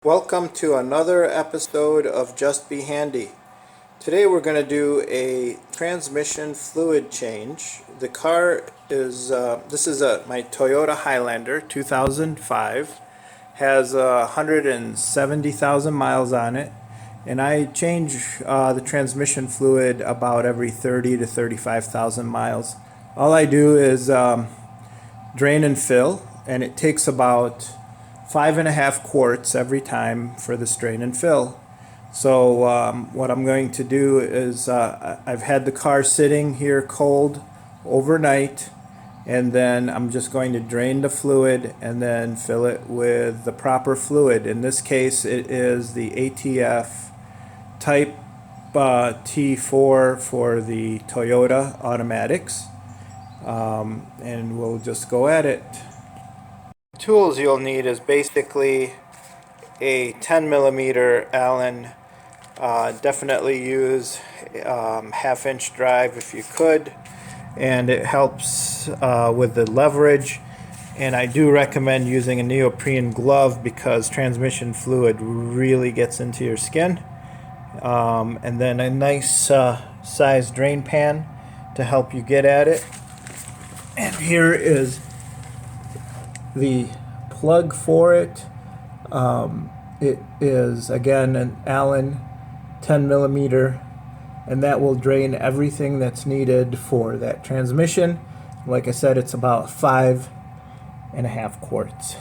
Welcome to another episode of Just Be Handy. Today we're going to do a transmission fluid change. The car is, this is my Toyota Highlander 2005. Has 170,000 miles on it. And I change the transmission fluid about every 30 to 35,000 miles. All I do is drain and fill, and it takes about 5.5 quarts every time for the drain and fill. So what I'm going to do is I've had the car sitting here cold overnight, and then I'm just going to drain the fluid and then fill it with the proper fluid. In this case it is the ATF type T4 for the Toyota automatics, and we'll just go at it. Tools you'll need is basically a 10 millimeter Allen. Definitely use half-inch drive if you could, and it helps with the leverage. And I do recommend using a neoprene glove because transmission fluid really gets into your skin. And then a nice size drain pan to help you get at it. And here is the plug for it. It is again an Allen 10 millimeter, and that will drain everything that's needed for that transmission. Like I said, it's about 5.5 quarts.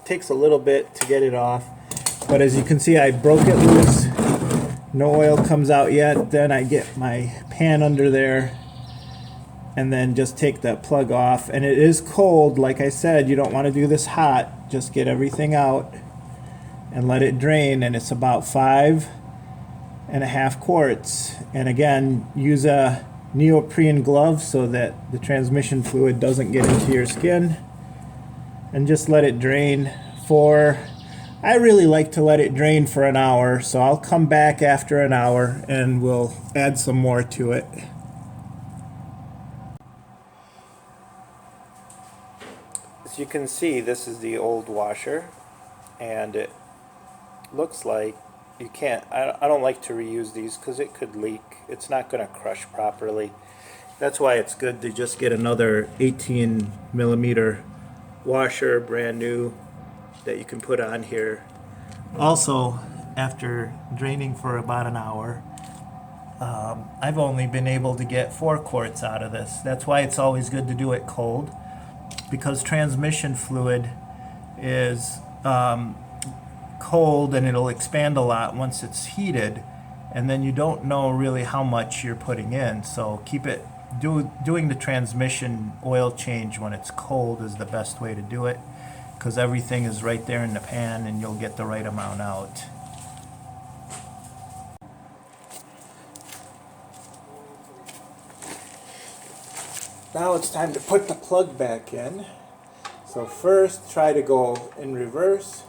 Takes a little bit to get it off, but as you can see, I broke it loose. No oil comes out yet. Then I get my pan under there and then just take that plug off. And it is cold, like I said. You don't want to do this hot. Just get everything out and let it drain, and it's about 5.5 quarts. And again, use a neoprene glove so that the transmission fluid doesn't get into your skin. And just let it drain for, I really like to let it drain for an hour, so I'll come back after an hour and we'll add some more to it. As you can see, this is the old washer, and it looks like you can't, I don't like to reuse these because it could leak. It's not going to crush properly. That's why it's good to just get another 18 millimeter washer, brand new, that you can put on here. Also, after draining for about an hour, I've only been able to get 4 quarts out of this. That's why it's always good to do it cold, because transmission fluid is cold and it'll expand a lot once it's heated, and then you don't know really how much you're putting in. So keep it doing the transmission oil change when it's cold is the best way to do it, because everything is right there in the pan and you'll get the right amount out. Now it's time to put the plug back in. So first try to go in reverse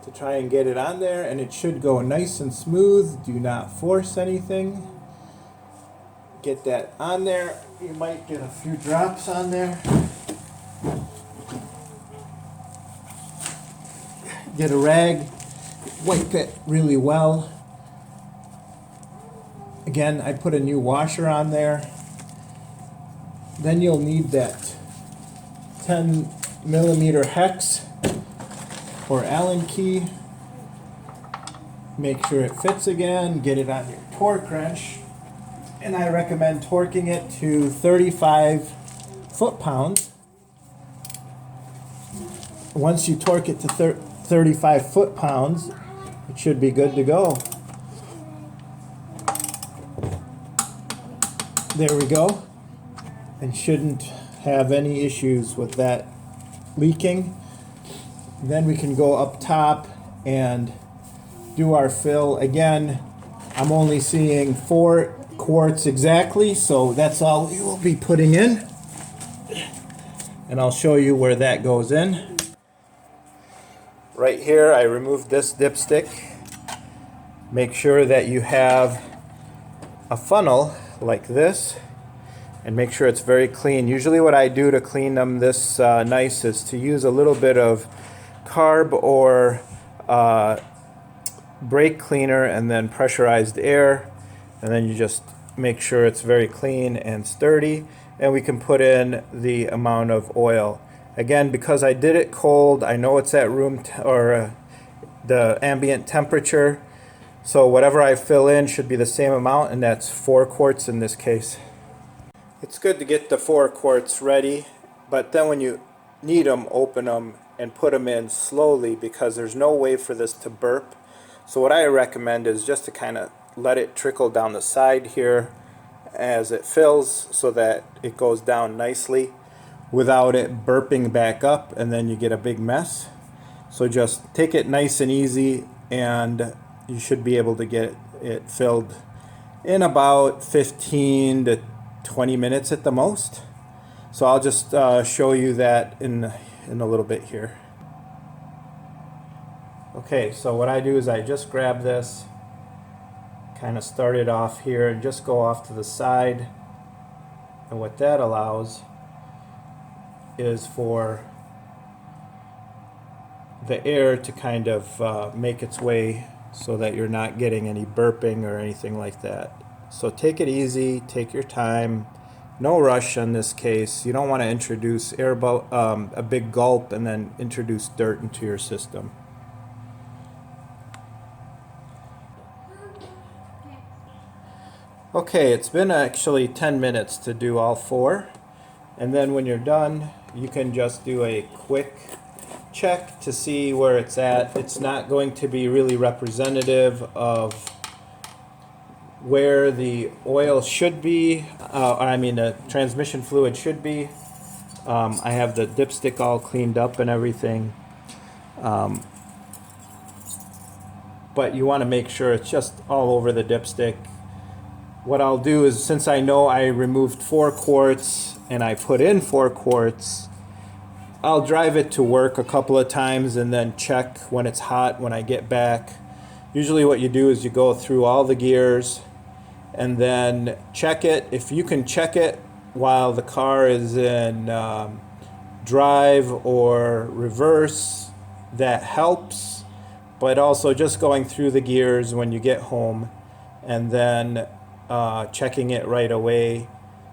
to try and get it on there, and it should go nice and smooth. Do not force anything. Get that on there. You might get a few drops on there. Get a rag, wipe it really well. Again, I put a new washer on there. Then you'll need that 10 millimeter hex or Allen key. Make sure it fits again. Get it on your torque wrench. And I recommend torquing it to 35 foot-pounds. Once you torque it to 35 foot-pounds, it should be good to go. There we go. And shouldn't have any issues with that leaking. Then we can go up top and do our fill. Again, I'm only seeing 4 quarts exactly, so that's all we will be putting in. And I'll show you where that goes in. Right here I removed this dipstick Make sure that you have a funnel like this, and make sure it's very clean. Usually what I do to clean them this nice is to use a little bit of carb or brake cleaner and then pressurized air, and then you just make sure it's very clean and sturdy, and we can put in the amount of oil. Again, because I did it cold, I know it's at the ambient temperature, so whatever I fill in should be the same amount, and that's 4 quarts in this case. It's good to get the 4 quarts ready, but then when you need them, open them and put them in slowly, because there's no way for this to burp. So what I recommend is just to kind of let it trickle down the side here as it fills, so that it goes down nicely without it burping back up, and then you get a big mess. So just take it nice and easy, and you should be able to get it filled in about 15 to 20 minutes at the most. So I'll just show you that in a little bit here. Okay, so what I do is I just grab this, kind of start it off here, and just go off to the side. And what that allows is for the air to kind of make its way, so that you're not getting any burping or anything like that. So take it easy, take your time, no rush in this case. You don't want to introduce a big gulp and then introduce dirt into your system. Okay, it's been actually 10 minutes to do all 4, and then when you're done, you can just do a quick check to see where it's at. It's not going to be really representative of where the oil should be, the transmission fluid should be. I have the dipstick all cleaned up and everything, but you want to make sure it's just all over the dipstick. What I'll do is, since I know I removed 4 quarts and I put in 4 quarts, I'll drive it to work a couple of times and then check when it's hot when I get back. Usually what you do is you go through all the gears and then check it. If you can check it while the car is in drive or reverse, that helps. But also just going through the gears when you get home, and then checking it right away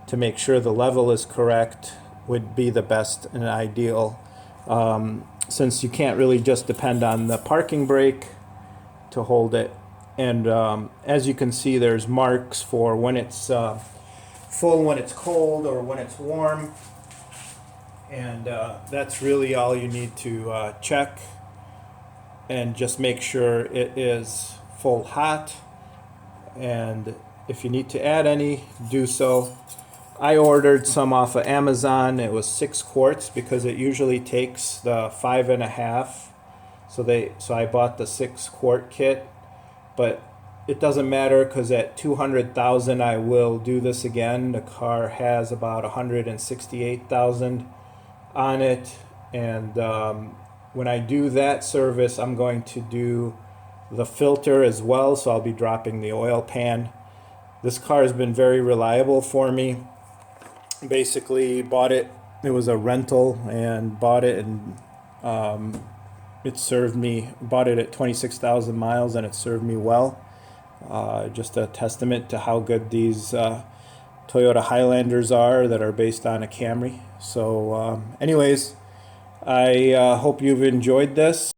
to make sure the level is correct would be the best and ideal, since you can't really just depend on the parking brake to hold it. And as you can see, there's marks for when it's full, when it's cold, or when it's warm, and that's really all you need to check, and just make sure it is full hot. And if you need to add any, do so. I ordered some off of Amazon. It was 6 quarts because it usually takes the 5.5. So I bought the 6 quart kit, but it doesn't matter, because at 200,000 I will do this again. The car has about 168,000 on it, and when I do that service, I'm going to do the filter as well, so I'll be dropping the oil pan. This car has been very reliable for me. Basically bought it was a rental, and bought it, and it served me. Bought it at 26,000 miles, and it served me well. Just a testament to how good these Toyota Highlanders are that are based on a Camry. So anyways, I hope you've enjoyed this.